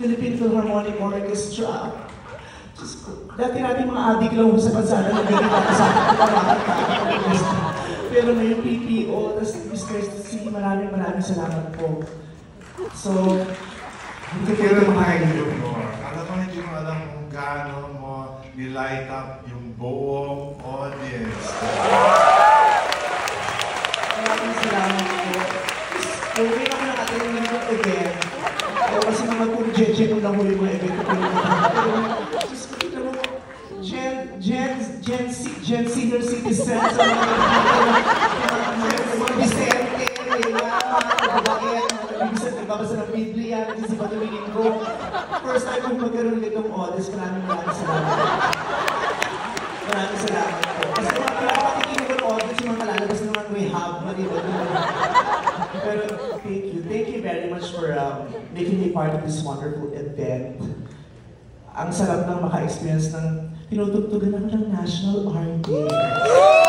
Philippine Philharmonic Orchestra. Diyos ko, dati natin mga adik lang sa kansada na ganito sa akin. Pero ngayon PPO, tapos Mr. C, maraming salamat po. So, hindi ka makahinyo mo. Alam mo, hindi mo alam kung gaano mo nilight up yung buong audience. Maraming salamat po. Okay ako nakatayin ng mga event. Kasi naman kung Jeje ko lang yung mga event ko. Diyos ko, kita mo, Gen Senior Citizens, mga Vicente, mga kababayan, nagbabasa ng Biblia, si Padre Linggo. First time kong magkaroon nitong audience, maraming salamat. Maraming salamat po. Kasi mga pinapakikinig ng audience, yung mga kalalabas naman may hub, pero thank you very much for making me part of this wonderful event. Ang sarap ng maka-experience ng tinutugtugan ako ng national artist.